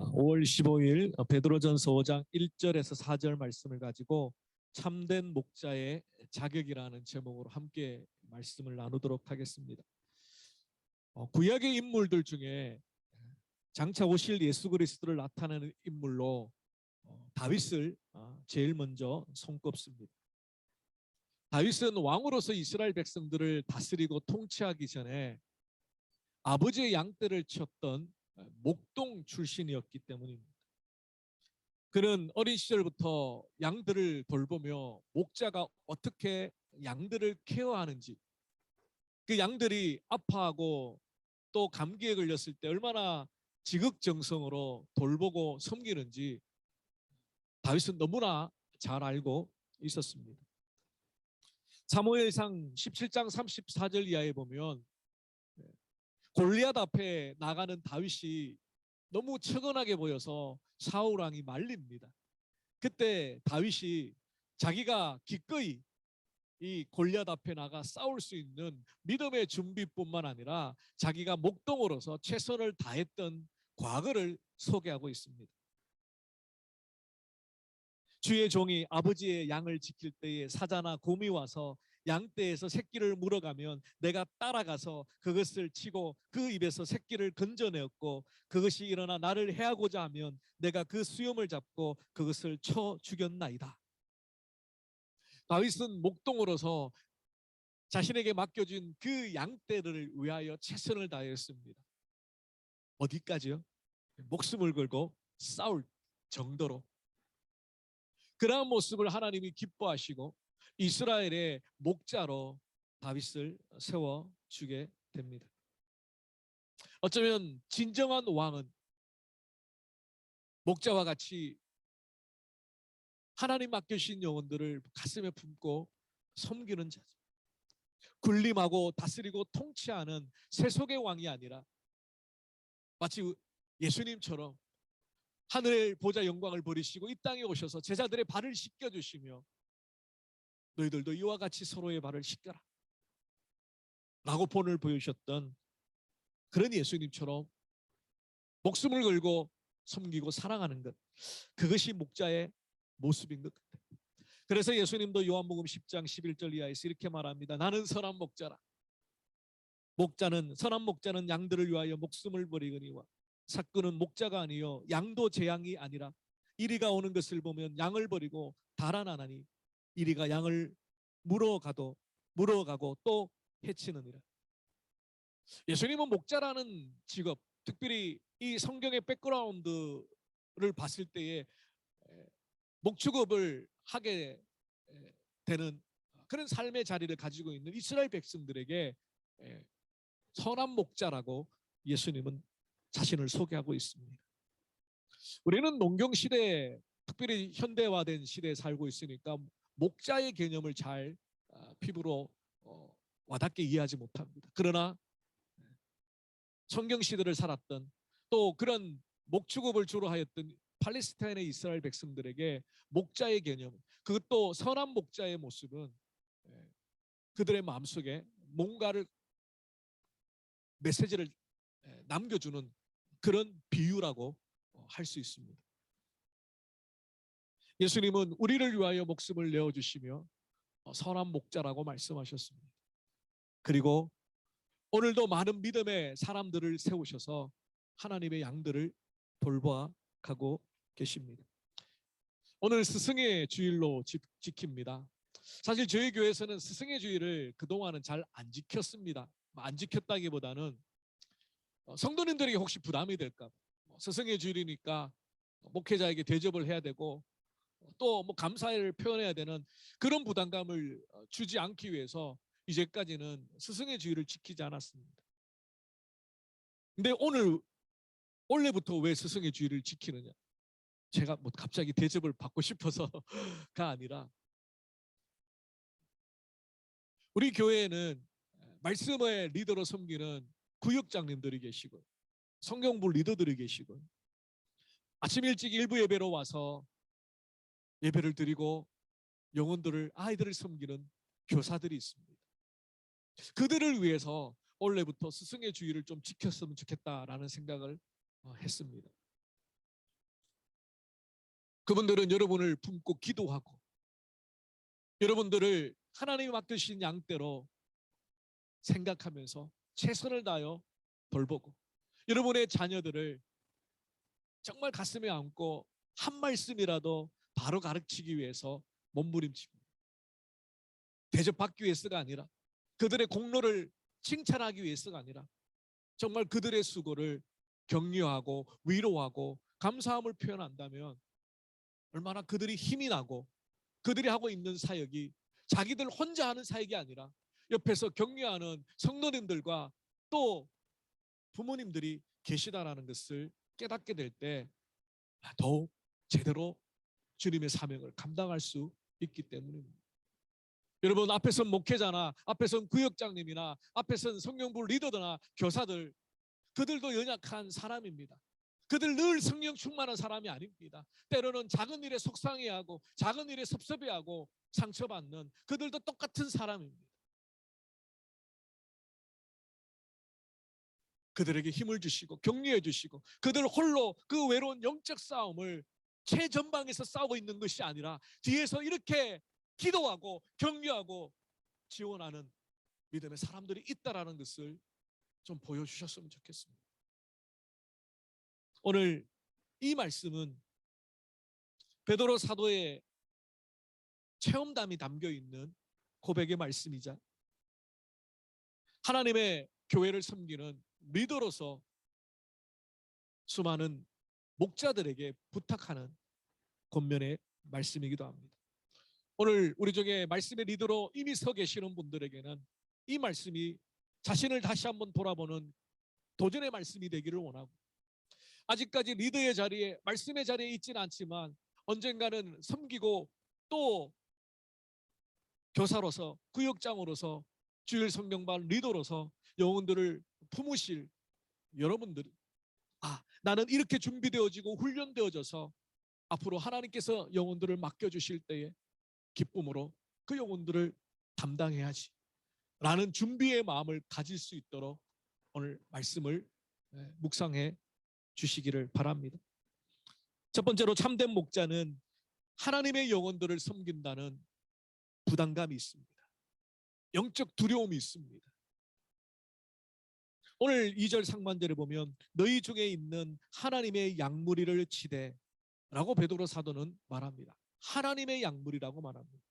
5월 15일 베드로전서 5장 1절에서 4절 말씀을 가지고 참된 목자의 자격이라는 제목으로 함께 말씀을 나누도록 하겠습니다. 구약의 인물들 중에 장차 오실 예수 그리스도를 나타내는 인물로 다윗을 제일 먼저 손꼽습니다. 다윗은 왕으로서 이스라엘 백성들을 다스리고 통치하기 전에 아버지의 양떼를 쳤던 목동 출신이었기 때문입니다. 그는 어린 시절부터 양들을 돌보며 목자가 어떻게 양들을 케어하는지, 그 양들이 아파하고 또 감기에 걸렸을 때 얼마나 지극정성으로 돌보고 섬기는지 다윗은 너무나 잘 알고 있었습니다. 사무엘상 17장 34절 이하에 보면 골리앗 앞에 나가는 다윗이 너무 처근하게 보여서 사울 왕이 말립니다. 그때 다윗이 자기가 기꺼이 이 골리앗 앞에 나가 싸울 수 있는 믿음의 준비뿐만 아니라 자기가 목동으로서 최선을 다했던 과거를 소개하고 있습니다. 주의 종이 아버지의 양을 지킬 때에 사자나 곰이 와서 양떼에서 새끼를 물어가면 내가 따라가서 그것을 치고 그 입에서 새끼를 건져내었고, 그것이 일어나 나를 해하고자 하면 내가 그 수염을 잡고 그것을 쳐 죽였나이다. 다윗은 목동으로서 자신에게 맡겨진 그 양떼를 위하여 최선을 다했습니다. 어디까지요? 목숨을 걸고 싸울 정도로. 그러한 모습을 하나님이 기뻐하시고 이스라엘의 목자로 다윗을 세워주게 됩니다. 어쩌면 진정한 왕은 목자와 같이 하나님 맡겨주신 영혼들을 가슴에 품고 섬기는 자죠. 군림하고 다스리고 통치하는 세속의 왕이 아니라 마치 예수님처럼 하늘의 보좌 영광을 버리시고 이 땅에 오셔서 제자들의 발을 씻겨주시며 너희들도 이와 같이 서로의 발을 씻겨라 라고 본을 보여주셨던 그런 예수님처럼 목숨을 걸고 섬기고 사랑하는 것, 그것이 목자의 모습인 것 같아요. 그래서 예수님도 요한복음 10장 11절 이하에서 이렇게 말합니다. 나는 선한 목자라. 선한 목자는 양들을 위하여 목숨을 버리거니와 삭그는 목자가 아니요 양도 제 양이 아니라 이리가 오는 것을 보면 양을 버리고 달아나나니 이리가 양을 물어가고 또 해치느니라. 예수님은 목자라는 직업, 특별히 이 성경의 백그라운드를 봤을 때에 목축업을 하게 되는 그런 삶의 자리를 가지고 있는 이스라엘 백성들에게 선한 목자라고 예수님은 자신을 소개하고 있습니다. 우리는 농경시대에, 특별히 현대화된 시대에 살고 있으니까 목자의 개념을 잘 피부로 와닿게 이해하지 못합니다. 그러나 성경시대를 살았던 또 그런 목축업을 주로 하였던 팔레스타인의 이스라엘 백성들에게 목자의 개념, 그것도 선한 목자의 모습은 그들의 마음속에 뭔가를 메시지를 남겨주는 그런 비유라고 할 수 있습니다. 예수님은 우리를 위하여 목숨을 내어주시며 선한 목자라고 말씀하셨습니다. 그리고 오늘도 많은 믿음의 사람들을 세우셔서 하나님의 양들을 돌봐가고 계십니다. 오늘 스승의 주일로 지킵니다. 사실 저희 교회에서는 스승의 주일을 그동안은 잘 안 지켰습니다. 안 지켰다기보다는 성도님들에게 혹시 부담이 될까, 스승의 주일이니까 목회자에게 대접을 해야 되고 또 뭐 감사를 표현해야 되는 그런 부담감을 주지 않기 위해서 이제까지는 스승의 주일을 지키지 않았습니다. 근데 원래부터 왜 스승의 주일을 지키느냐? 제가 뭐 갑자기 대접을 받고 싶어서가 아니라 우리 교회에는 말씀의 리더로 섬기는 구역장님들이 계시고 성경부 리더들이 계시고 아침 일찍 일부 예배로 와서 예배를 드리고 아이들을 섬기는 교사들이 있습니다. 그들을 위해서 원래부터 스승의 주의를 좀 지켰으면 좋겠다라는 생각을 했습니다. 그분들은 여러분을 품고 기도하고 여러분들을 하나님이 맡겨주신 양대로 생각하면서 최선을 다하여 돌보고 여러분의 자녀들을 정말 가슴에 안고 한 말씀이라도 바로 가르치기 위해서 몸부림칩니다. 대접받기 위해서가 아니라 그들의 공로를 칭찬하기 위해서가 아니라 정말 그들의 수고를 격려하고 위로하고 감사함을 표현한다면 얼마나 그들이 힘이 나고 그들이 하고 있는 사역이 자기들 혼자 하는 사역이 아니라 옆에서 격려하는 성도님들과 또 부모님들이 계시다라는 것을 깨닫게 될 때 더욱 제대로 주님의 사명을 감당할 수 있기 때문입니다. 여러분, 앞에선 목회자나 앞에선 구역장님이나 앞에선 성령부 리더나 교사들, 그들도 연약한 사람입니다. 그들 늘 성령 충만한 사람이 아닙니다. 때로는 작은 일에 속상해하고 작은 일에 섭섭해하고 상처받는 그들도 똑같은 사람입니다. 그들에게 힘을 주시고 격려해 주시고 그들 홀로 그 외로운 영적 싸움을 최전방에서 싸우고 있는 것이 아니라 뒤에서 이렇게 기도하고 격려하고 지원하는 믿음의 사람들이 있다라는 것을 좀 보여주셨으면 좋겠습니다. 오늘 이 말씀은 베드로 사도의 체험담이 담겨있는 고백의 말씀이자 하나님의 교회를 섬기는 리더로서 수많은 목자들에게 부탁하는 권면의 말씀이기도 합니다. 오늘 우리 중에 말씀의 리더로 이미 서 계시는 분들에게는 이 말씀이 자신을 다시 한번 돌아보는 도전의 말씀이 되기를 원하고, 아직까지 리더의 자리에 말씀의 자리에 있지는 않지만 언젠가는 섬기고 또 교사로서 구역장으로서 주일 성경반 리더로서 영혼들을 품으실 여러분들이 나는 이렇게 준비되어지고 훈련되어져서 앞으로 하나님께서 영혼들을 맡겨주실 때에 기쁨으로 그 영혼들을 담당해야지 라는 준비의 마음을 가질 수 있도록 오늘 말씀을 묵상해 주시기를 바랍니다. 첫 번째로 참된 목자는 하나님의 영혼들을 섬긴다는 부담감이 있습니다. 영적 두려움이 있습니다. 오늘 2절 상반절에 보면 너희 중에 있는 하나님의 양무리를 치되 라고 베드로 사도는 말합니다. 하나님의 양무리라고 말합니다.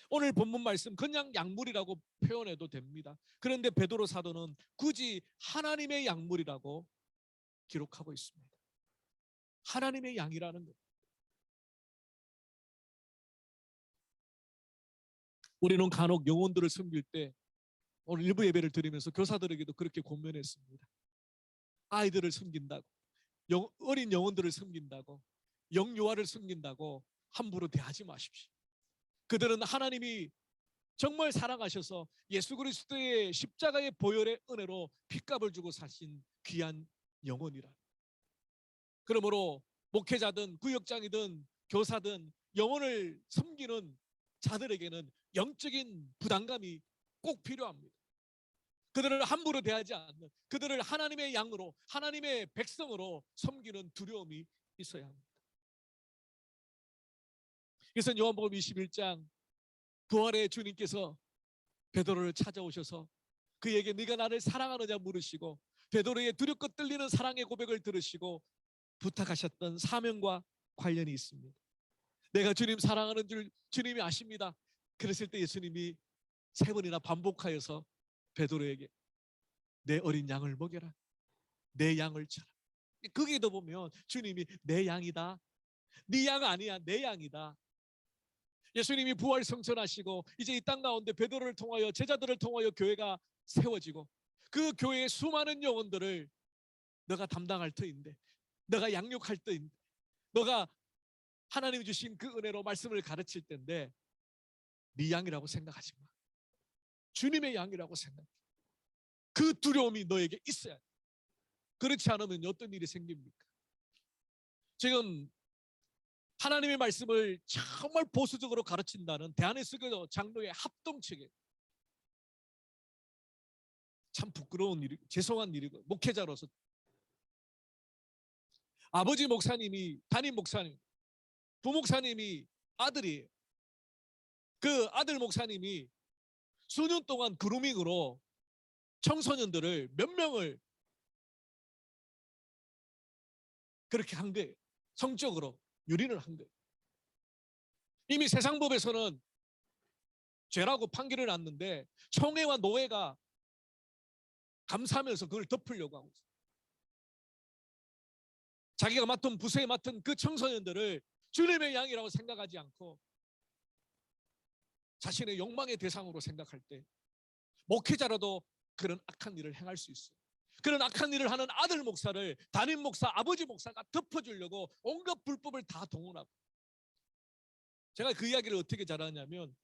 오늘 본문 말씀 그냥 양무리라고 표현해도 됩니다. 그런데 베드로 사도는 굳이 하나님의 양무리라고 기록하고 있습니다. 하나님의 양이라는 것. 우리는 간혹 영혼들을 섬길 때 오늘 일부 예배를 드리면서 교사들에게도 그렇게 권면했습니다. 아이들을 섬긴다고, 어린 영혼들을 섬긴다고, 영유아를 섬긴다고 함부로 대하지 마십시오. 그들은 하나님이 정말 사랑하셔서 예수 그리스도의 십자가의 보혈의 은혜로 핏값을 주고 사신 귀한 영혼이라. 그러므로 목회자든 구역장이든 교사든 영혼을 섬기는 자들에게는 영적인 부담감이 꼭 필요합니다. 그들을 함부로 대하지 않는, 그들을 하나님의 양으로 하나님의 백성으로 섬기는 두려움이 있어야 합니다. 그래서 요한복음 21장 부활의 주님께서 베드로를 찾아오셔서 그에게 네가 나를 사랑하느냐 물으시고 베드로의 두렵고 떨리는 사랑의 고백을 들으시고 부탁하셨던 사명과 관련이 있습니다. 내가 주님 사랑하는 줄 주님이 아십니다. 그랬을 때 예수님이 3번이나 반복하여서 베드로에게 내 어린 양을 먹여라, 내 양을 쳐라. 거기에도 보면 주님이 내 양이다, 네 양 아니야, 내 양이다. 예수님이 부활 성천하시고 이제 이 땅 가운데 베드로를 통하여 제자들을 통하여 교회가 세워지고 그 교회의 수많은 영혼들을 너가 담당할 터인데, 너가 양육할 터인데, 너가 하나님이 주신 그 은혜로 말씀을 가르칠 때인데 네 양이라고 생각하지 마. 주님의 양이라고 생각해. 그 두려움이 너에게 있어야 돼. 그렇지 않으면 어떤 일이 생깁니까? 지금 하나님의 말씀을 정말 보수적으로 가르친다는 대한예수교 장로의 합동체계, 참 부끄러운 일이고 죄송한 일이고, 목회자로서 아버지 목사님이, 담임 목사님 부목사님이 아들이에요. 그 아들 목사님이 수년 동안 그루밍으로 청소년들을 몇 명을 그렇게 한 거예요. 성적으로 유린을 한 거예요. 이미 세상법에서는 죄라고 판결을 났는데 총회와 노회가 감사하면서 그걸 덮으려고 하고 있어요. 자기가 맡은 부서에 맡은 그 청소년들을 주님의 양이라고 생각하지 않고 자신의 욕망의 대상으로 생각할 때 목회자라도 그런 악한 일을 행할 수 있어요. 그런 악한 일을 하는 아들 목사를 담임 목사, 아버지 목사가 덮어주려고 온갖 불법을 다 동원하고, 제가 그 이야기를 어떻게 잘하냐면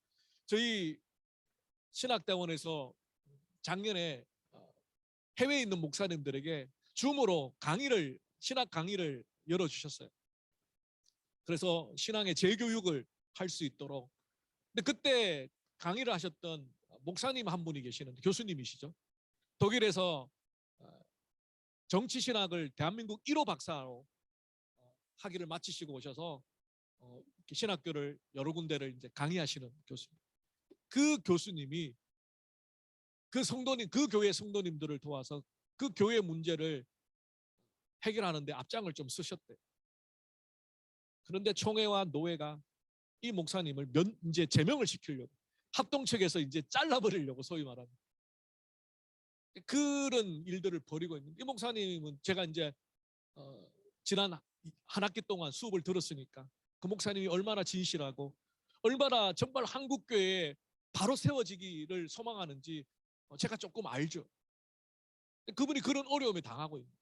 저희 신학대원에서 작년에 해외에 있는 목사님들에게 줌으로 강의를, 신학 강의를 열어주셨어요. 그래서 신앙의 재교육을 할 수 있도록. 근데 그때 강의를 하셨던 목사님 한 분이 계시는데, 교수님이시죠. 독일에서 정치신학을 대한민국 1호 박사로 학위를 마치시고 오셔서 신학교를 여러 군데를 이제 강의하시는 교수님. 그 교수님이 그 성도님, 그 교회 성도님들을 도와서 그 교회 문제를 해결하는데 앞장을 좀 쓰셨대요. 그런데 총회와 노회가 이 목사님을 이제 제명을 시키려고, 합동측에서 이제 잘라버리려고, 소위 말하는 그런 일들을 벌이고 있는 이 목사님은, 제가 이제 지난 한 학기 동안 수업을 들었으니까 그 목사님이 얼마나 진실하고 얼마나 정말 한국교회에 바로 세워지기를 소망하는지 제가 조금 알죠. 그분이 그런 어려움에 당하고 있는,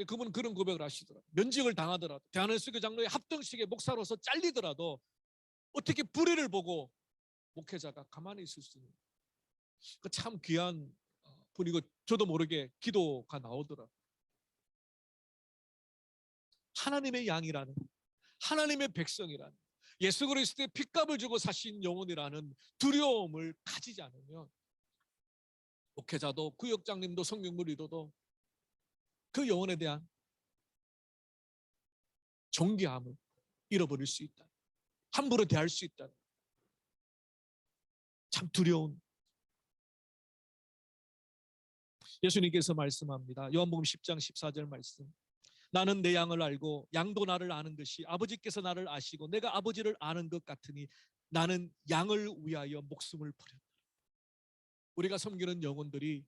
그분은 그런 고백을 하시더라고요. 면직을 당하더라도, 대한헬스교 장로의 합동식의 목사로서 잘리더라도 어떻게 불의를 보고 목회자가 가만히 있을 수 있는, 그 참 귀한 분이고, 저도 모르게 기도가 나오더라고요. 하나님의 양이라는, 하나님의 백성이라는, 예수 그리스도의 핏값을 주고 사신 영혼이라는 두려움을 가지지 않으면 목회자도 구역장님도 성경물 리더도 그 영혼에 대한 존귀함을 잃어버릴 수 있다. 함부로 대할 수 있다. 참 두려운. 예수님께서 말씀합니다. 요한복음 10장 14절 말씀. 나는 내 양을 알고 양도 나를 아는 것이 아버지께서 나를 아시고 내가 아버지를 아는 것 같으니 나는 양을 위하여 목숨을 버렸다. 우리가 섬기는 영혼들이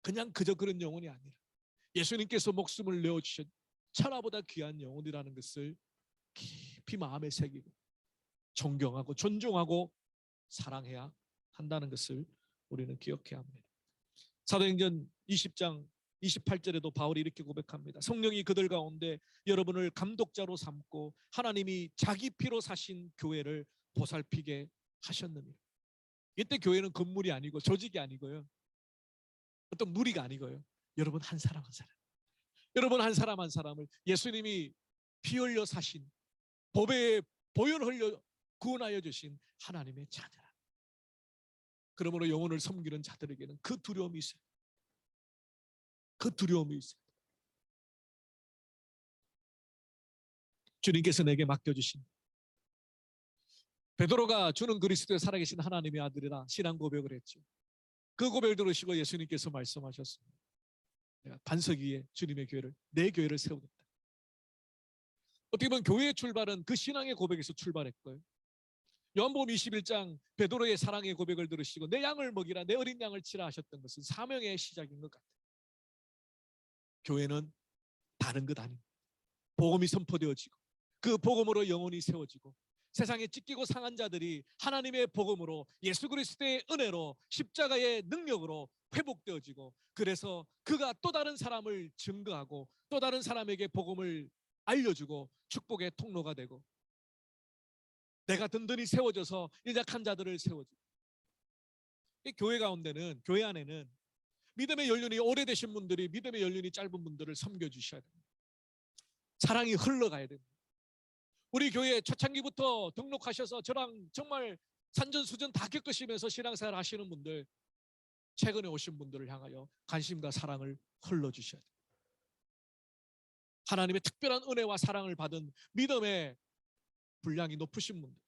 그냥 그저 그런 영혼이 아니라 예수님께서 목숨을 내어주신 천하보다 귀한 영혼이라는 것을 깊이 마음에 새기고 존경하고 존중하고 사랑해야 한다는 것을 우리는 기억해야 합니다. 사도행전 20장 28절에도 바울이 이렇게 고백합니다. 성령이 그들 가운데 여러분을 감독자로 삼고 하나님이 자기 피로 사신 교회를 보살피게 하셨느니라. 이때 교회는 건물이 아니고 조직이 아니고요, 어떤 무리가 아니고요, 여러분 한 사람 한 사람, 여러분 한 사람 한 사람을 예수님이 피 흘려 사신, 보배에 보혈 흘려 구원하여 주신 하나님의 자녀라. 그러므로 영혼을 섬기는 자들에게는 그 두려움이 있어요. 그 두려움이 있어요. 주님께서 내게 맡겨주신, 베드로가 주는 그리스도의 살아계신 하나님의 아들이라 신앙 고백을 했죠. 그 고백을 들으시고 예수님께서 말씀하셨습니다. 내가 반석 위에 주님의 교회를, 내 교회를 세우겠다. 어떻게 보면 교회의 출발은 그 신앙의 고백에서 출발했고요. 요한복음 21장 베드로의 사랑의 고백을 들으시고 내 양을 먹이라, 내 어린 양을 치라 하셨던 것은 사명의 시작인 것 같아요. 교회는 다른 것 아닙니다. 복음이 선포되어지고 그 복음으로 영혼이 세워지고 세상에 찢기고 상한 자들이 하나님의 복음으로 예수 그리스도의 은혜로 십자가의 능력으로 회복되어지고, 그래서 그가 또 다른 사람을 증거하고 또 다른 사람에게 복음을 알려주고 축복의 통로가 되고, 내가 든든히 세워져서 연약한 자들을 세워주고. 이 교회 가운데는, 교회 안에는 믿음의 연륜이 오래되신 분들이 믿음의 연륜이 짧은 분들을 섬겨주셔야 됩니다. 사랑이 흘러가야 됩니다. 우리 교회 초창기부터 등록하셔서 저랑 정말 산전수전 다 겪으시면서 신앙생활 하시는 분들, 최근에 오신 분들을 향하여 관심과 사랑을 흘러주셔야 됩니다. 하나님의 특별한 은혜와 사랑을 받은 믿음의 분량이 높으신 분들,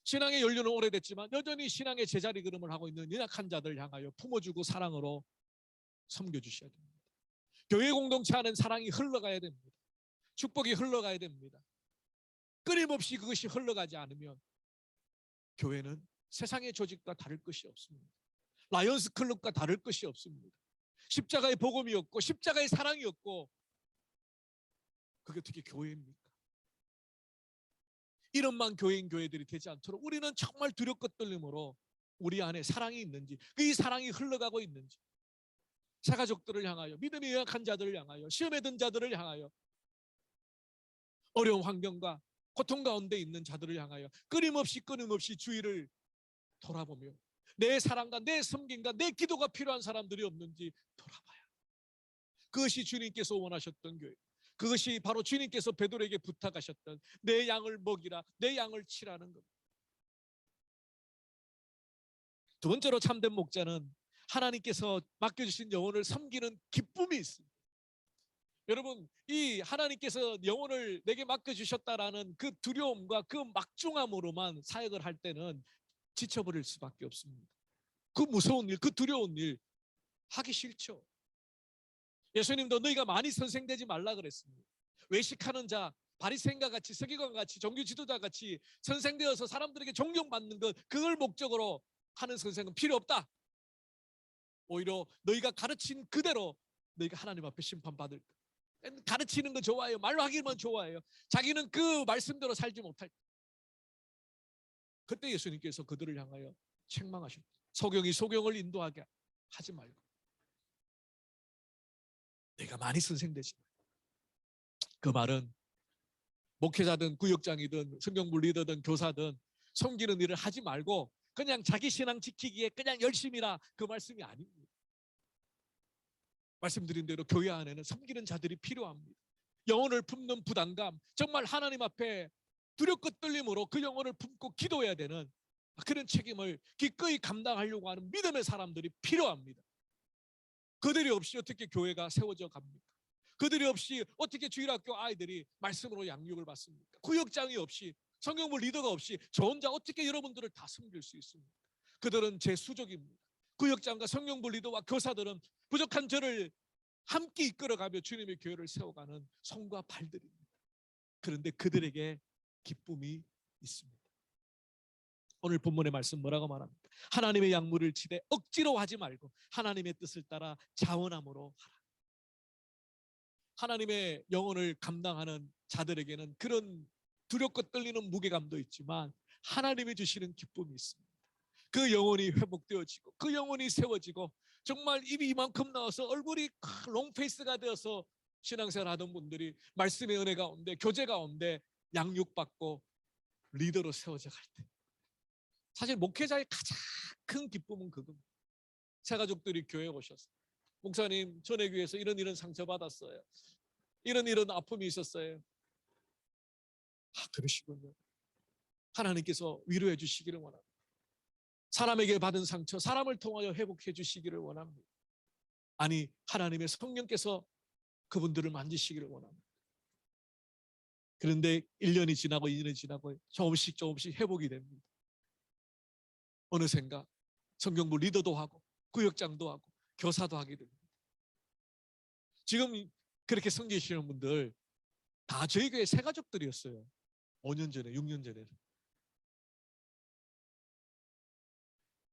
신앙의 연륜은 오래됐지만 여전히 신앙의 제자리 걸음을 하고 있는 연약한 자들 향하여 품어주고 사랑으로 섬겨주셔야 됩니다. 교회 공동체 안은 사랑이 흘러가야 됩니다. 축복이 흘러가야 됩니다. 끊임없이 그것이 흘러가지 않으면 교회는 세상의 조직과 다를 것이 없습니다. 라이언스 클럽과 다를 것이 없습니다. 십자가의 복음이 없고 십자가의 사랑이 없고 그게 어떻게 교회입니까? 이런만 교회인 교회들이 되지 않도록 우리는 정말 두렵고 떨림으로 우리 안에 사랑이 있는지, 이 사랑이 흘러가고 있는지, 새가족들을 향하여, 믿음이 연약한 자들을 향하여, 시험에 든 자들을 향하여, 어려운 환경과 고통 가운데 있는 자들을 향하여 끊임없이 주위를 돌아보며 내 사랑과 내 섬김과 내 기도가 필요한 사람들이 없는지 돌아봐요. 그것이 주님께서 원하셨던 교회, 그것이 바로 주님께서 베드로에게 부탁하셨던 내 양을 먹이라, 내 양을 치라는 겁니다. 두 번째로 참된 목자는 하나님께서 맡겨주신 영혼을 섬기는 기쁨이 있습니다. 여러분, 이 하나님께서 영혼을 내게 맡겨주셨다라는 그 두려움과 그 막중함으로만 사역을 할 때는 지쳐버릴 수밖에 없습니다. 그 무서운 일, 그 두려운 일 하기 싫죠. 예수님도 너희가 많이 선생되지 말라 그랬습니다. 외식하는 자, 바리새인과 같이, 서기관 같이, 종교 지도자 같이 선생되어서 사람들에게 존경받는 것, 그걸 목적으로 하는 선생은 필요 없다. 오히려 너희가 가르친 그대로 너희가 하나님 앞에 심판받을 것. 가르치는 거 좋아해요. 말하기만 좋아해요. 자기는 그 말씀대로 살지 못할 때, 그때 예수님께서 그들을 향하여 책망하셨다. 소경이 소경을 인도하게 하지 말고 내가 많이 선생되지 말고. 그 말은 목회자든 구역장이든 성경부 리더든 교사든 섬기는 일을 하지 말고 그냥 자기 신앙 지키기에 그냥 열심히라, 그 말씀이 아닙니다. 말씀드린 대로 교회 안에는 섬기는 자들이 필요합니다. 영혼을 품는 부담감, 정말 하나님 앞에 두렵고 떨림으로 그 영혼을 품고 기도해야 되는 그런 책임을 기꺼이 감당하려고 하는 믿음의 사람들이 필요합니다. 그들이 없이 어떻게 교회가 세워져 갑니까? 그들이 없이 어떻게 주일학교 아이들이 말씀으로 양육을 받습니까? 구역장이 없이, 성경부 리더가 없이 저 혼자 어떻게 여러분들을 다 섬길 수 있습니까? 그들은 제 수족입니다. 구역장과 성경부 리더와 교사들은 부족한 저를 함께 이끌어가며 주님의 교회를 세워가는 손과 발들입니다. 그런데 그들에게 기쁨이 있습니다. 오늘 본문의 말씀 뭐라고 말합니까? 하나님의 양무를 치되 억지로 하지 말고 하나님의 뜻을 따라 자원함으로 하라. 하나님의 영혼을 감당하는 자들에게는 그런 두렵고 떨리는 무게감도 있지만 하나님이 주시는 기쁨이 있습니다. 그 영혼이 회복되어지고 그 영혼이 세워지고 정말 입이 이만큼 나와서 얼굴이 롱페이스가 되어서 신앙생활 하던 분들이 말씀의 은혜 가운데, 교제 가운데 양육받고 리더로 세워져 갈 때, 사실 목회자의 가장 큰 기쁨은 그겁니다. 새가족들이 교회에 오셔서 목사님, 전에 교회에서 이런 상처받았어요. 이런 아픔이 있었어요. 그러시군요. 하나님께서 위로해 주시기를 원합니다. 사람에게 받은 상처, 사람을 통하여 회복해 주시기를 원합니다. 아니, 하나님의 성령께서 그분들을 만지시기를 원합니다. 그런데 1년이 지나고 2년이 지나고 조금씩 회복이 됩니다. 어느샌가 성경부 리더도 하고 구역장도 하고 교사도 하게 됩니다. 지금 그렇게 섬기시는 분들 다 저희 교회 새가족들이었어요. 5년 전에, 6년 전에는.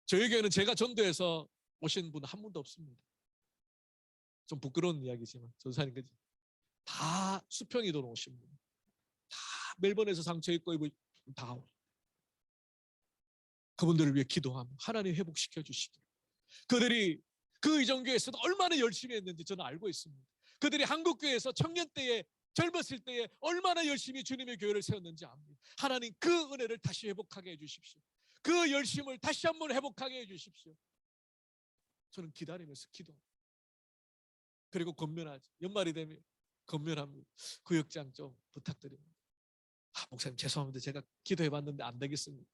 저희 교회는 제가 전도해서 오신 분 한 분도 없습니다. 좀 부끄러운 이야기지만 전사님, 그지? 다 수평이도로 오신 분, 다 멜번에서 상처 입고 다 그분들을 위해 기도하며 하나님 회복시켜 주시기를. 그들이 그 이전교회에서도 얼마나 열심히 했는지 저는 알고 있습니다. 그들이 한국교회에서 청년 때에, 젊었을 때에 얼마나 열심히 주님의 교회를 세웠는지 압니다. 하나님 그 은혜를 다시 회복하게 해주십시오. 그 열심을 다시 한번 회복하게 해주십시오. 저는 기다리면서 기도합니다. 그리고 권면하지. 연말이 되면 권면합니다. 구역장 좀 부탁드립니다. 목사님 죄송합니다. 제가 기도해봤는데 안 되겠습니다.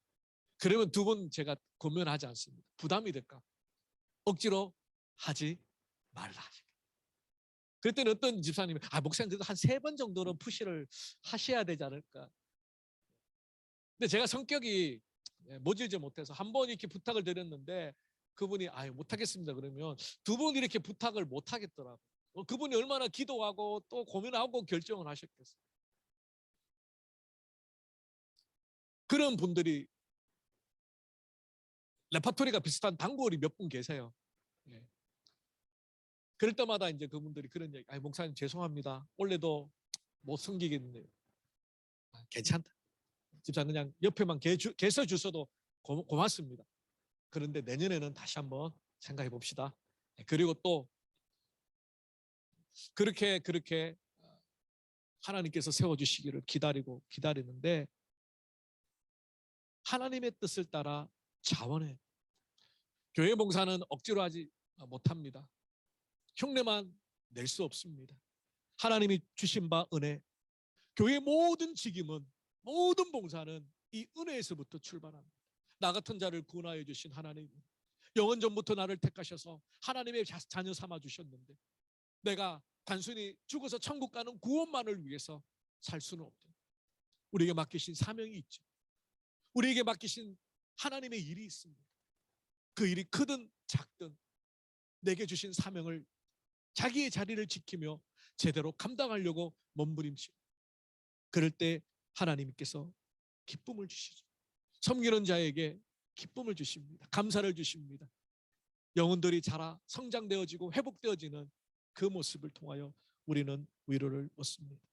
그러면 두 번 제가 권면하지 않습니다. 부담이 될까? 억지로 하지 말라. 그랬더니 어떤 집사님이 목사님 그래도 한 3번 정도는 푸시를 하셔야 되지 않을까? 근데 제가 성격이 모질지 못해서 한 번 이렇게 부탁을 드렸는데 그분이 못하겠습니다 그러면 두 번 이렇게 부탁을 못 하겠더라고요. 그분이 얼마나 기도하고 또 고민하고 결정을 하셨겠어요. 그런 분들이 레파토리가 비슷한 단골이 몇 분 계세요. 예. 그럴 때마다 이제 그분들이 그런 얘기, 목사님 죄송합니다. 올해도 못 섬기겠네요. 괜찮다. 집사님 그냥 옆에만 계셔 주셔도 고맙습니다. 그런데 내년에는 다시 한번 생각해 봅시다. 그리고 또 그렇게 하나님께서 세워주시기를 기다리는데 하나님의 뜻을 따라 자원해. 교회 봉사는 억지로 하지 못합니다. 흉내만 낼 수 없습니다. 하나님이 주신 바 은혜, 교회 모든 직임은, 모든 봉사는 이 은혜에서부터 출발합니다. 나 같은 자를 구원하여 주신 하나님, 영원 전부터 나를 택하셔서 하나님의 자녀 삼아 주셨는데 내가 단순히 죽어서 천국 가는 구원만을 위해서 살 수는 없다. 우리에게 맡기신 사명이 있죠. 우리에게 맡기신 하나님의 일이 있습니다. 그 일이 크든 작든 내게 주신 사명을 자기의 자리를 지키며 제대로 감당하려고 몸부림치고, 그럴 때 하나님께서 기쁨을 주시죠. 섬기는 자에게 기쁨을 주십니다. 감사를 주십니다. 영혼들이 자라 성장되어지고 회복되어지는 그 모습을 통하여 우리는 위로를 얻습니다.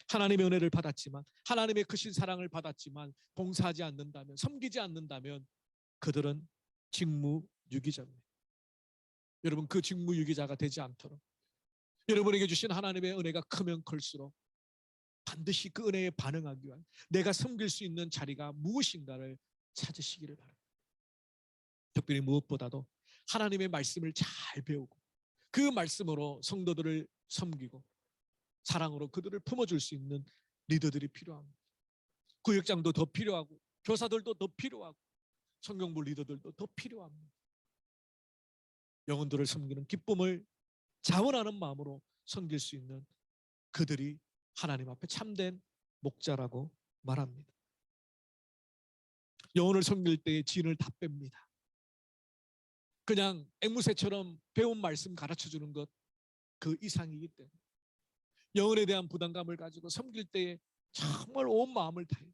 하나님의 은혜를 받았지만, 하나님의 크신 사랑을 받았지만 봉사하지 않는다면, 섬기지 않는다면 그들은 직무유기자입니다. 여러분, 그 직무유기자가 되지 않도록 여러분에게 주신 하나님의 은혜가 크면 클수록 반드시 그 은혜에 반응하기 위한 내가 섬길 수 있는 자리가 무엇인가를 찾으시기를 바랍니다. 특별히 무엇보다도 하나님의 말씀을 잘 배우고 그 말씀으로 성도들을 섬기고 사랑으로 그들을 품어줄 수 있는 리더들이 필요합니다. 구역장도 더 필요하고 교사들도 더 필요하고 성경부 리더들도 더 필요합니다. 영혼들을 섬기는 기쁨을 자원하는 마음으로 섬길 수 있는 그들이 하나님 앞에 참된 목자라고 말합니다. 영혼을 섬길 때의 진을 다 뺍니다. 그냥 앵무새처럼 배운 말씀 가르쳐주는 것 그 이상이기 때문에 영혼에 대한 부담감을 가지고 섬길 때에 정말 온 마음을 다해요.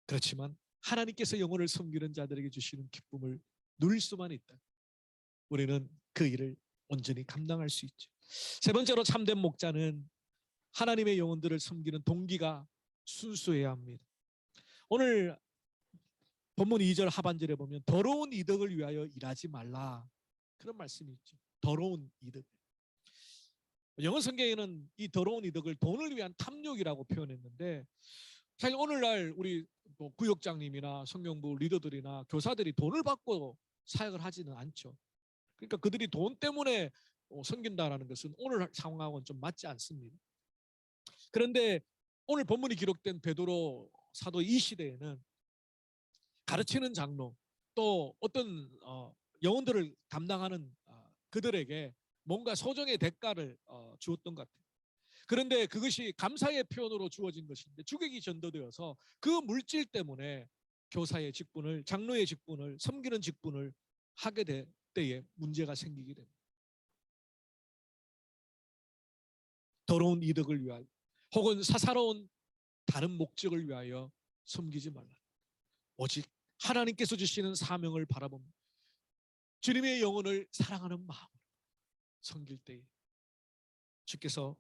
그렇지만 하나님께서 영혼을 섬기는 자들에게 주시는 기쁨을 누릴 수만 있다. 우리는 그 일을 온전히 감당할 수 있죠. 세 번째로 참된 목자는 하나님의 영혼들을 섬기는 동기가 순수해야 합니다. 오늘 본문 2절 하반절에 보면 더러운 이득을 위하여 일하지 말라, 그런 말씀이 있죠. 더러운 이득. 영어 성경에는 이 더러운 이득을 돈을 위한 탐욕이라고 표현했는데, 사실 오늘날 우리 구역장님이나 성경부 리더들이나 교사들이 돈을 받고 사역을 하지는 않죠. 그러니까 그들이 돈 때문에 섬긴다라는 것은 오늘 상황하고는 좀 맞지 않습니다. 그런데 오늘 본문이 기록된 베드로 사도 이 시대에는 가르치는 장로, 또 어떤 영혼들을 담당하는 그들에게 뭔가 소정의 대가를 주었던 것 같아요. 그런데 그것이 감사의 표현으로 주어진 것인데 주객이 전도되어서 그 물질 때문에 교사의 직분을, 장로의 직분을, 섬기는 직분을 하게 될 때에 문제가 생기게 됩니다. 더러운 이득을 위하여 혹은 사사로운 다른 목적을 위하여 섬기지 말라. 오직 하나님께서 주시는 사명을 바라보며 주님의 영혼을 사랑하는 마음으로 섬길 때에 주께서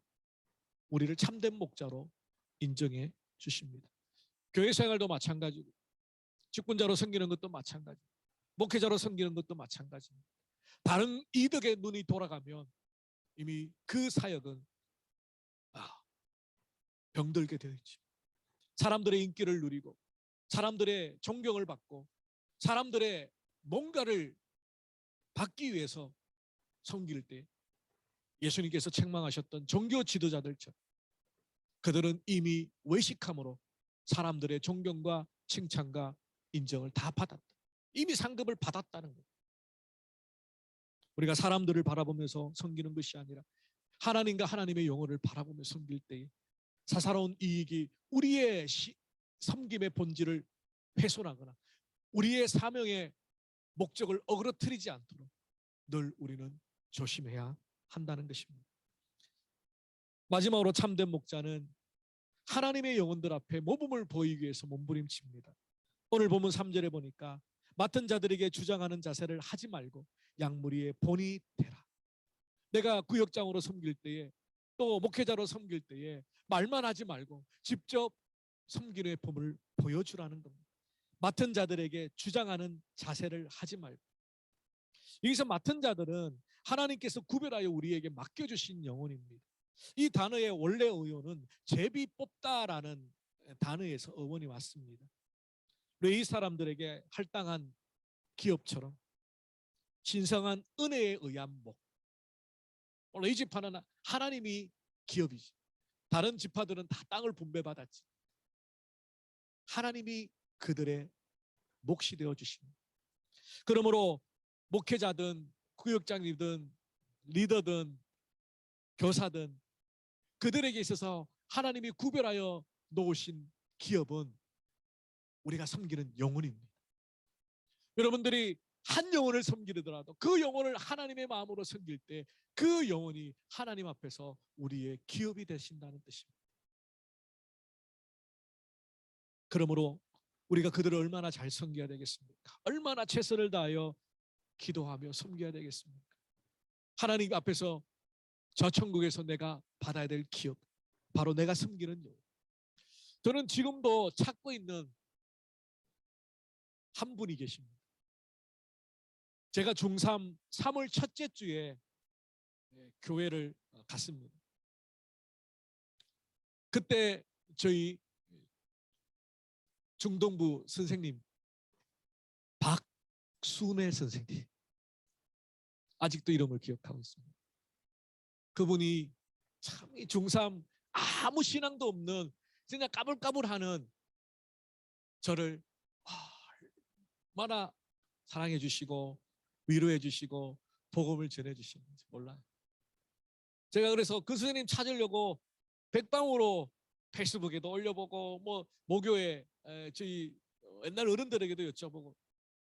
우리를 참된 목자로 인정해 주십니다. 교회 생활도 마찬가지고 직분자로 섬기는 것도 마찬가지, 목회자로 섬기는 것도 마찬가지입니다. 다른 이득에 눈이 돌아가면 이미 그 사역은 병들게 되어 있죠. 사람들의 인기를 누리고 사람들의 존경을 받고 사람들의 뭔가를 받기 위해서 섬길 때 예수님께서 책망하셨던 종교 지도자들처럼 그들은 이미 외식함으로 사람들의 존경과 칭찬과 인정을 다 받았다. 이미 상급을 받았다는 거예요. 우리가 사람들을 바라보면서 섬기는 것이 아니라 하나님과 하나님의 영혼을 바라보며 섬길 때에 사사로운 이익이 우리의 섬김의 본질을 훼손하거나 우리의 사명의 목적을 어그러뜨리지 않도록 늘 우리는 조심해야 한다는 것입니다. 마지막으로 참된 목자는 하나님의 영혼들 앞에 모범을 보이기 위해서 몸부림칩니다. 오늘 본문 3절에 보니까 맡은 자들에게 주장하는 자세를 하지 말고 양무리의 본이 되라. 내가 구역장으로 섬길 때에 또 목회자로 섬길 때에 말만 하지 말고 직접 섬기는 법을 보여주라는 겁니다. 맡은 자들에게 주장하는 자세를 하지 말고. 여기서 맡은 자들은 하나님께서 구별하여 우리에게 맡겨주신 영혼입니다. 이 단어의 원래 의원은 제비 뽑다라는 단어에서 어원이 왔습니다. 이 사람들에게 할당한 기업처럼 신성한 은혜에 의한 목. 오늘 이 지파는 하나님이 기업이지. 다른 지파들은 다 땅을 분배받았지. 하나님이 그들의 몫이 되어 주십니다. 그러므로 목회자든 구역장이든 리더든 교사든 그들에게 있어서 하나님이 구별하여 놓으신 기업은 우리가 섬기는 영혼입니다. 여러분들이 한 영혼을 섬기더라도 그 영혼을 하나님의 마음으로 섬길 때 그 영혼이 하나님 앞에서 우리의 기업이 되신다는 뜻입니다. 그러므로 우리가 그들을 얼마나 잘 섬겨야 되겠습니까? 얼마나 최선을 다하여 기도하며 섬겨야 되겠습니까? 하나님 앞에서 저 천국에서 내가 받아야 될 기업, 바로 내가 섬기는 영혼. 저는 지금도 찾고 있는 한 분이 계십니다. 제가 중3 3월 첫째 주에 교회를 갔습니다. 그때 저희 중동부 선생님 박순애 선생님, 아직도 이름을 기억하고 있습니다. 그분이 참 중3 아무 신앙도 없는 그냥 까불까불하는 저를 얼마나 사랑해 주시고 위로해 주시고 복음을 전해 주시는지 몰라요. 제가 그래서 그 선생님 찾으려고 백방으로 페이스북에도 올려보고 뭐 모교에 저희 옛날 어른들에게도 여쭤보고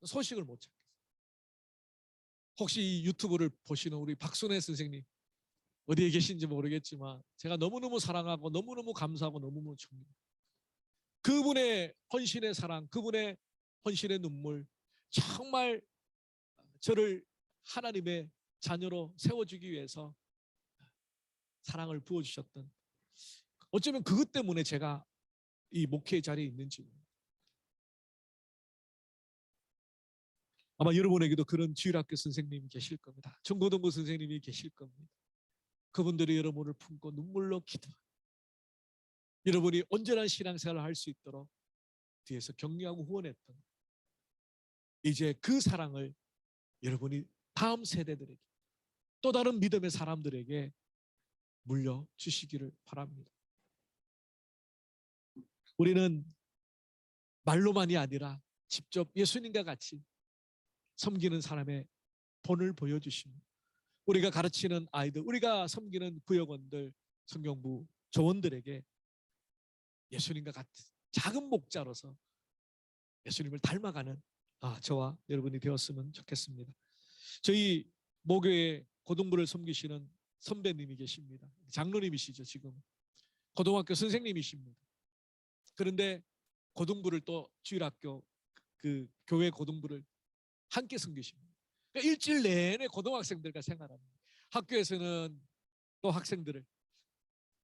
소식을 못 찾겠어요. 혹시 이 유튜브를 보시는 우리 박순애 선생님 어디에 계신지 모르겠지만 제가 너무너무 사랑하고 너무너무 감사하고 너무너무 존경해요. 그분의 헌신의 사랑, 그분의 헌신의 눈물, 정말 저를 하나님의 자녀로 세워주기 위해서 사랑을 부어주셨던, 어쩌면 그것 때문에 제가 이 목회 자리에 있는지. 아마 여러분에게도 그런 주일학교 선생님이 계실 겁니다. 중고등부 선생님이 계실 겁니다. 그분들이 여러분을 품고 눈물로 기도하고 여러분이 온전한 신앙생활을 할 수 있도록 뒤에서 격려하고 후원했던, 이제 그 사랑을 여러분이 다음 세대들에게, 또 다른 믿음의 사람들에게 물려주시기를 바랍니다. 우리는 말로만이 아니라 직접 예수님과 같이 섬기는 사람의 본을 보여주십니다. 우리가 가르치는 아이들, 우리가 섬기는 구역원들, 성경부 조원들에게 예수님과 같은 작은 목자로서 예수님을 닮아가는 저와 여러분이 되었으면 좋겠습니다. 저희 모교에 고등부를 섬기시는 선배님이 계십니다. 장로님이시죠. 지금 고등학교 선생님이십니다. 그런데 고등부를 또 주일학교 그 교회 고등부를 함께 섬기십니다. 그러니까 일주일 내내 고등학생들과 생활합니다. 학교에서는 또 학생들을,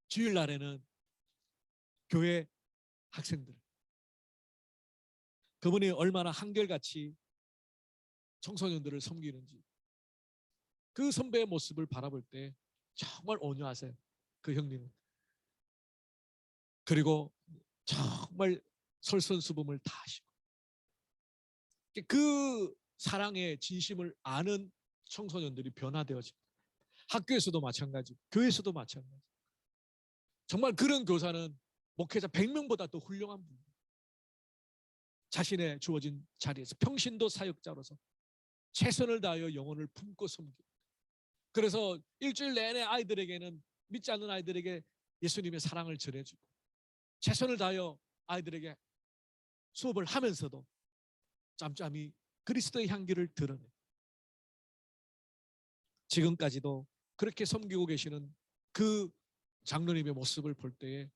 주일날에는 교회 학생들. 그분이 얼마나 한결같이 청소년들을 섬기는지, 그 선배의 모습을 바라볼 때 정말 온유하세요. 그 형님은. 그리고 정말 솔선수범을 다하시고 그 사랑의 진심을 아는 청소년들이 변화되어집니다. 학교에서도 마찬가지, 교회에서도 마찬가지. 정말 그런 교사는 목회자 100명보다 더 훌륭한 분입니다. 자신의 주어진 자리에서 평신도 사역자로서 최선을 다하여 영혼을 품고 섬기고, 그래서 일주일 내내 아이들에게는, 믿지 않는 아이들에게 예수님의 사랑을 전해주고 최선을 다하여 아이들에게 수업을 하면서도 짬짬이 그리스도의 향기를 드러내 지금까지도 그렇게 섬기고 계시는 그 장로님의 모습을 볼 때에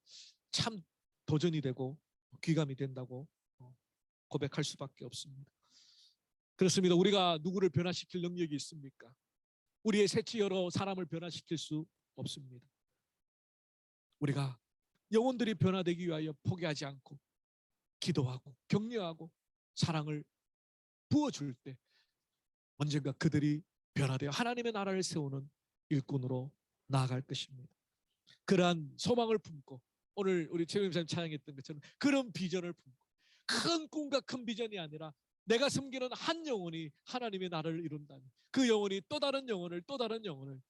참 도전이 되고 귀감이 된다고 고백할 수밖에 없습니다. 그렇습니다. 우리가 누구를 변화시킬 능력이 있습니까? 우리의 새치 여러 사람을 변화시킬 수 없습니다. 우리가 영혼들이 변화되기 위하여 포기하지 않고 기도하고 격려하고 사랑을 부어줄 때 언젠가 그들이 변화되어 하나님의 나라를 세우는 일꾼으로 나아갈 것입니다. 그러한 소망을 품고 오늘 우리 최영임 목사님 찬양했던 것처럼 그런 비전을 품고 큰 꿈과 큰 비전이 아니라 내가 섬기는 한 영혼이 하나님의 나라를 이룬다면 그 영혼이 또 다른 영혼을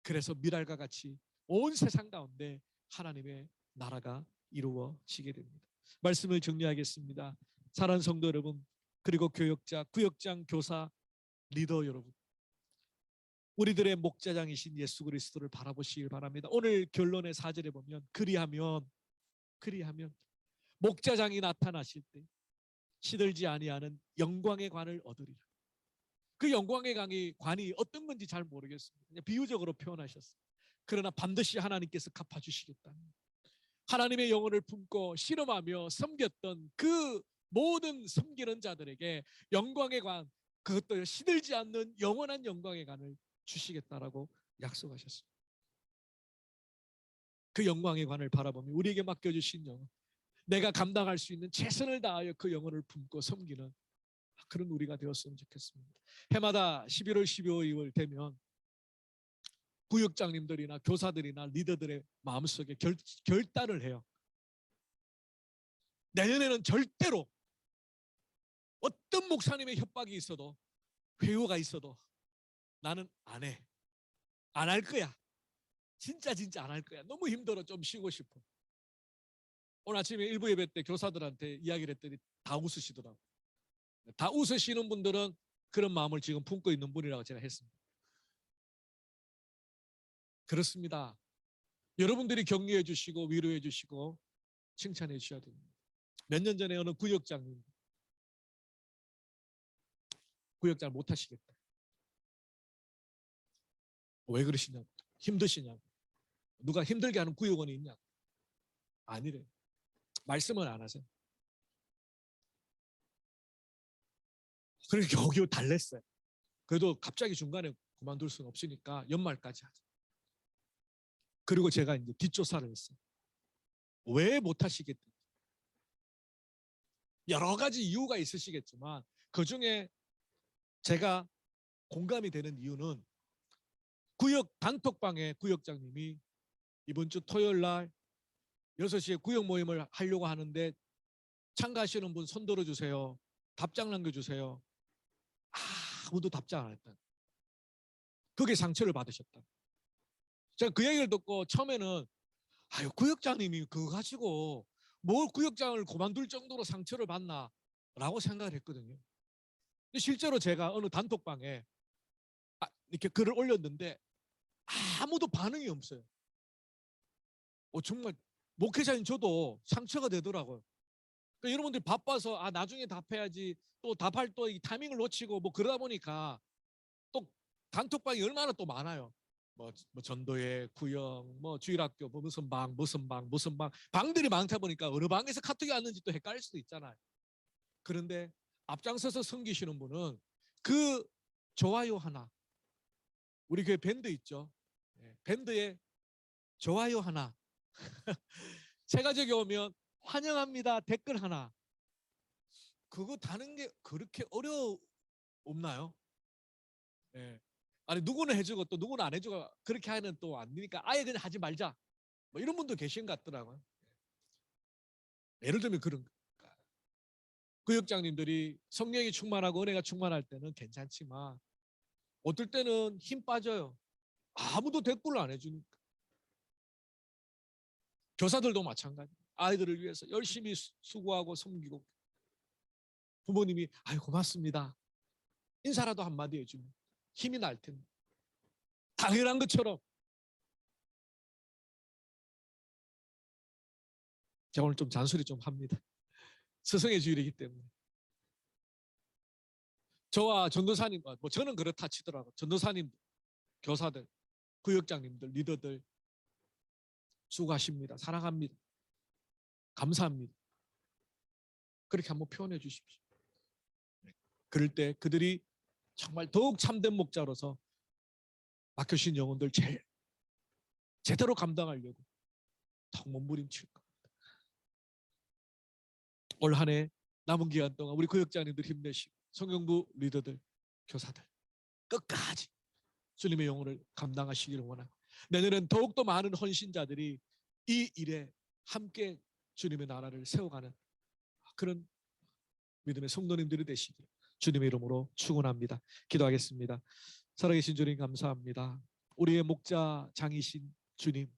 그래서 미랄과 같이 온 세상 가운데 하나님의 나라가 이루어지게 됩니다. 말씀을 정리하겠습니다. 사랑하는 성도 여러분, 그리고 교역자, 구역장, 교사, 리더 여러분, 우리들의 목자장이신 예수 그리스도를 바라보시길 바랍니다. 오늘 결론의 4절에 보면 그리하면 목자장이 나타나실 때 시들지 아니하는 영광의 관을 얻으리라. 그 영광의 관이 어떤 건지 잘 모르겠습니다. 그냥 비유적으로 표현하셨어요. 그러나 반드시 하나님께서 갚아주시겠다. 하나님의 영혼을 품고 실험하며 섬겼던 그 모든 섬기는 자들에게 영광의 관, 그것도 시들지 않는 영원한 영광의 관을 주시겠다라고 약속하셨습니다. 그 영광의 관을 바라보며 우리에게 맡겨주신 영혼, 내가 감당할 수 있는 최선을 다하여 그 영혼을 품고 섬기는 그런 우리가 되었으면 좋겠습니다. 해마다 11월, 12월 되면 구역장님들이나 교사들이나 리더들의 마음속에 결단을 해요. 내년에는 절대로 어떤 목사님의 협박이 있어도 회유가 있어도 나는 안 해. 안 할 거야. 진짜 안 할 거야. 너무 힘들어. 좀 쉬고 싶어. 오늘 아침에 일부 예배 때 교사들한테 이야기를 했더니 다 웃으시더라고요. 다 웃으시는 분들은 그런 마음을 지금 품고 있는 분이라고 제가 했습니다. 그렇습니다. 여러분들이 격려해 주시고 위로해 주시고 칭찬해 주셔야 됩니다. 몇 년 전에 어느 구역장 못 하시겠다. 왜 그러시냐고. 힘드시냐고. 누가 힘들게 하는 구역원이 있냐고. 아니래. 말씀을 안 하세요. 그래서 겨우겨우 달랬어요. 그래도 갑자기 중간에 그만둘 수는 없으니까 연말까지 하자. 그리고 제가 이제 뒷조사를 했어요. 왜 못하시겠다. 여러 가지 이유가 있으시겠지만 그 중에 제가 공감이 되는 이유는 구역 단톡방에 구역장님이 이번 주 토요일 날 6시에 구역 모임을 하려고 하는데 참가하시는 분 손 들어주세요. 답장 남겨주세요. 아무도 답장 안 했다. 그게 상처를 받으셨다. 제가 그 얘기를 듣고 처음에는 아유 구역장님이 그거 가지고 뭘 구역장을 그만둘 정도로 상처를 받나 라고 생각을 했거든요. 근데 실제로 제가 어느 단톡방에 이렇게 글을 올렸는데 아무도 반응이 없어요. 정말 목회자인 저도 상처가 되더라고요. 그러니까 여러분들이 바빠서 나중에 답해야지 또 답할 또 이 타이밍을 놓치고 뭐 그러다 보니까 또 단톡방이 얼마나 또 많아요. 뭐 전도회, 구역, 뭐 주일학교, 뭐 무슨 방 방들이 많다 보니까 어느 방에서 카톡이 왔는지 또 헷갈릴 수도 있잖아요. 그런데 앞장서서 섬기시는 분은 그 좋아요 하나, 우리 교회 밴드 있죠. 밴드에 좋아요 하나, 새가족이 오면 환영합니다 댓글 하나, 그거 다는 게 그렇게 없나요? 예. 아니 누구는 해주고 또 누구는 안 해주고 그렇게 하는 또 안 되니까 아예 그냥 하지 말자. 뭐 이런 분도 계신 것 같더라고요. 예를 들면 그런 구역장님들이 성령이 충만하고 은혜가 충만할 때는 괜찮지만 어떨 때는 힘 빠져요. 아무도 댓글을 안 해주니까. 교사들도 마찬가지. 아이들을 위해서 열심히 수고하고 섬기고 부모님이 아유 고맙습니다. 인사라도 한마디 해주면 힘이 날 텐데. 당연한 것처럼 제가 오늘 좀 잔소리 좀 합니다. 스승의 주일이기 때문에. 저와 전도사님과 뭐 저는 그렇다 치더라도 전도사님들, 교사들, 구역장님들, 리더들 수고하십니다. 사랑합니다. 감사합니다. 그렇게 한번 표현해 주십시오. 그럴 때 그들이 정말 더욱 참된 목자로서 맡겨주신 영혼들 제대로 감당하려고 더 몸부림칠 겁니다. 올 한 해 남은 기간 동안 우리 구역장님들 힘내시고 성경부 리더들, 교사들 끝까지 주님의 영혼을 감당하시기를 원합니다. 내년엔 더욱더 많은 헌신자들이 이 일에 함께 주님의 나라를 세워가는 그런 믿음의 성도님들이 되시길 주님의 이름으로 축원합니다. 기도하겠습니다. 살아계신 주님 감사합니다. 우리의 목자장이신 주님,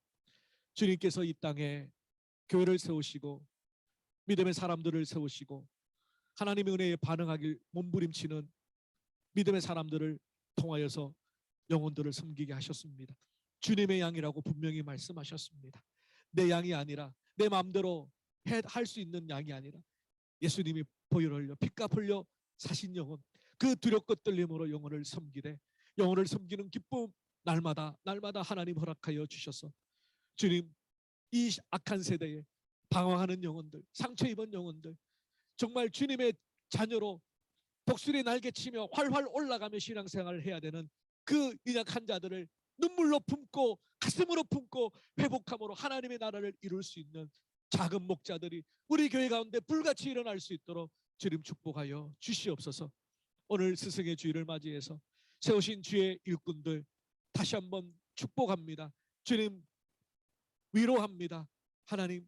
주님께서 이 땅에 교회를 세우시고 믿음의 사람들을 세우시고 하나님의 은혜에 반응하길 몸부림치는 믿음의 사람들을 통하여서 영혼들을 섬기게 하셨습니다. 주님의 양이라고 분명히 말씀하셨습니다. 내 양이 아니라 내 마음대로 할 수 있는 양이 아니라 예수님이 보혈을 흘려 피값 흘려 사신 영혼, 그 두렵고 떨림으로 영혼을 섬기되 영혼을 섬기는 기쁨 날마다 하나님 허락하여 주셔서 주님, 이 악한 세대에 방황하는 영혼들, 상처 입은 영혼들, 정말 주님의 자녀로 독수리 날개치며 활활 올라가며 신앙생활을 해야 되는 그 연약한 자들을 눈물로 품고 가슴으로 품고 회복함으로 하나님의 나라를 이룰 수 있는 작은 목자들이 우리 교회 가운데 불같이 일어날 수 있도록 주님 축복하여 주시옵소서. 오늘 스승의 주일을 맞이해서 세우신 주의 일꾼들 다시 한번 축복합니다. 주님 위로합니다. 하나님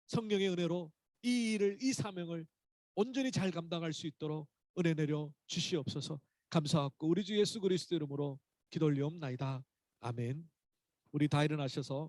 성령의 은혜로 이 일을, 이 사명을 온전히 잘 감당할 수 있도록 은혜 내려 주시옵소서. 감사하고 우리 주 예수 그리스도 이름으로 기도 올리옵나이다. 아멘. 우리 다 일어나셔서